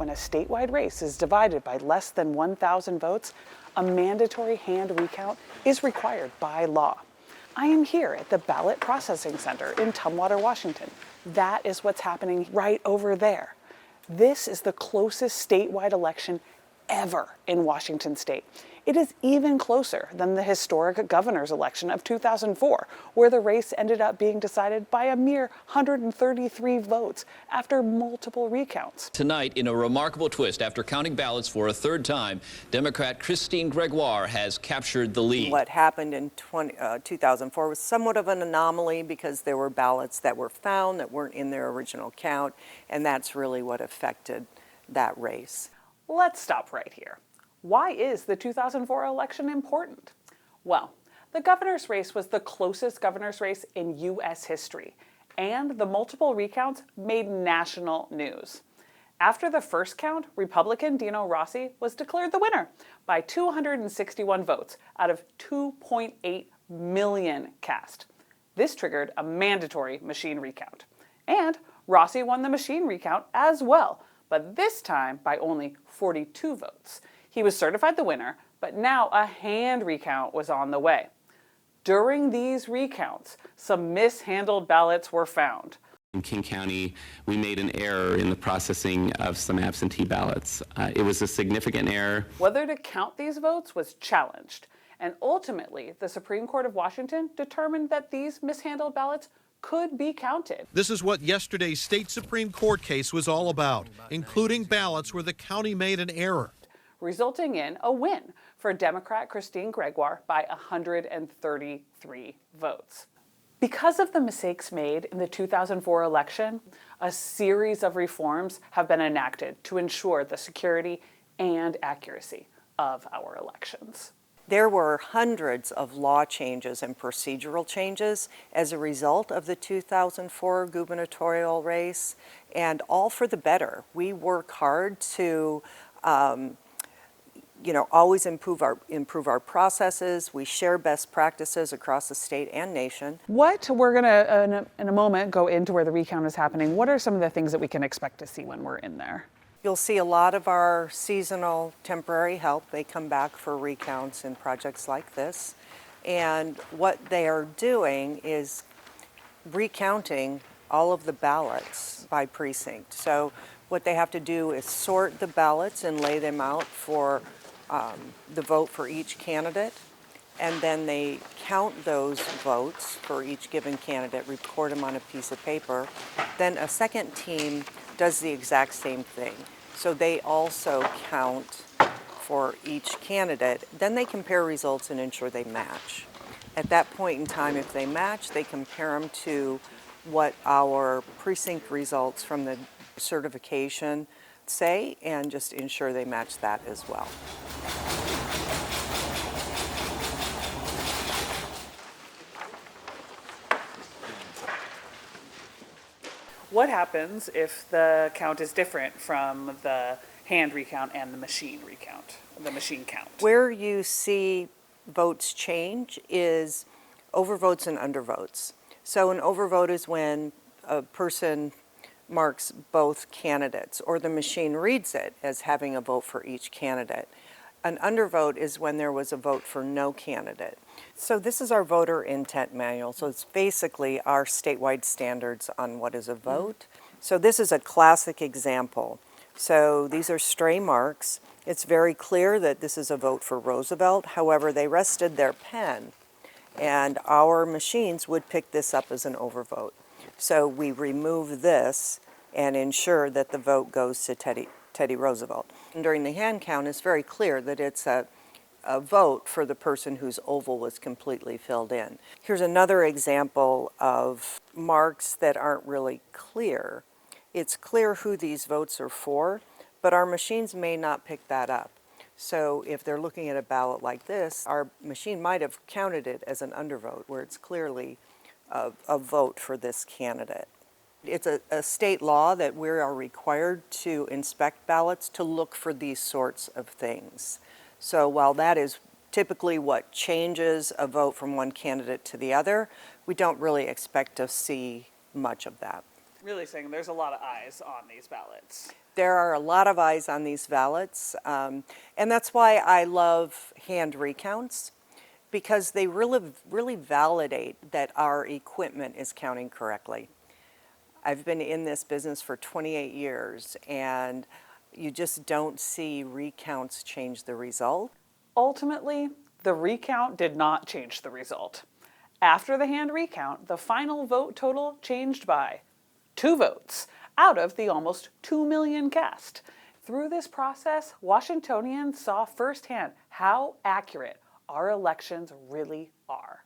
when a statewide race is divided by less than 1,000 votes, a mandatory hand recount is required by law. I am here at the Ballot Processing Center in Tumwater, Washington. That is what's happening right over there. This is the closest statewide election ever in Washington state. It is even closer than the historic governor's election of 2004, where the race ended up being decided by a mere 133 votes after multiple recounts. Tonight, in a remarkable twist, after counting ballots for a third time, Democrat Christine Gregoire has captured the lead. What happened in 2004 was somewhat of an anomaly because there were ballots that were found that weren't in their original count, and that's really what affected that race. Let's stop right here. Why is the 2004 election important? Well, the governor's race was the closest governor's race in U.S. history, and the multiple recounts made national news. After the first count, Republican Dino Rossi was declared the winner by 261 votes out of 2.8 million cast. This triggered a mandatory machine recount. And Rossi won the machine recount as well, but this time by only 42 votes. He was certified the winner, but now a hand recount was on the way. During these recounts, some mishandled ballots were found. In King County, we made an error in the processing of some absentee ballots. It was a significant error. Whether to count these votes was challenged, and ultimately, the Supreme Court of Washington determined that these mishandled ballots could be counted. This is what yesterday's state Supreme Court case was all about, including ballots where the county made an error, resulting in a win for Democrat Christine Gregoire by 133 votes. Because of the mistakes made in the 2004 election, a series of reforms have been enacted to ensure the security and accuracy of our elections. There were hundreds of law changes and procedural changes as a result of the 2004 gubernatorial race, and all for the better. We work hard to always improve our processes. We share best practices across the state and nation. We're going to, in a moment, go into where the recount is happening. What are some of the things that we can expect to see when we're in there? You'll see a lot of our seasonal temporary help. They come back for recounts in projects like this. And what they are doing is recounting all of the ballots by precinct. So what they have to do is sort the ballots and lay them out for the vote for each candidate, and then they count those votes for each given candidate, record them on a piece of paper. Then a second team does the exact same thing. So they also count for each candidate. Then they compare results and ensure they match. At that point in time, if they match, they compare them to what our precinct results from the certification say, and just ensure they match that as well. What happens if the count is different from the hand recount and the machine recount, the machine count? Where you see votes change is overvotes and undervotes. So an overvote is when a person marks both candidates, or the machine reads it as having a vote for each candidate. An undervote is when there was a vote for no candidate. So this is our voter intent manual. So it's basically our statewide standards on what is a vote. So this is a classic example. So these are stray marks. It's very clear that this is a vote for Roosevelt. However, they rested their pen, and our machines would pick this up as an overvote. So we remove this and ensure that the vote goes to Teddy Roosevelt. And during the hand count, it's very clear that it's a vote for the person whose oval was completely filled in. Here's another example of marks that aren't really clear. It's clear who these votes are for, but our machines may not pick that up. So if they're looking at a ballot like this, our machine might have counted it as an undervote, where it's clearly a vote for this candidate. It's a state law that we are required to inspect ballots to look for these sorts of things. So while that is typically what changes a vote from one candidate to the other, we don't really expect to see much of that. Really saying there's a lot of eyes on these ballots. There are a lot of eyes on these ballots, and that's why I love hand recounts, because they really validate that our equipment is counting correctly. I've been in this business for 28 years, and you just don't see recounts change the result. Ultimately, the recount did not change the result. After the hand recount, the final vote total changed by 2 votes out of the almost 2 million cast. Through this process, Washingtonians saw firsthand how accurate our elections really are.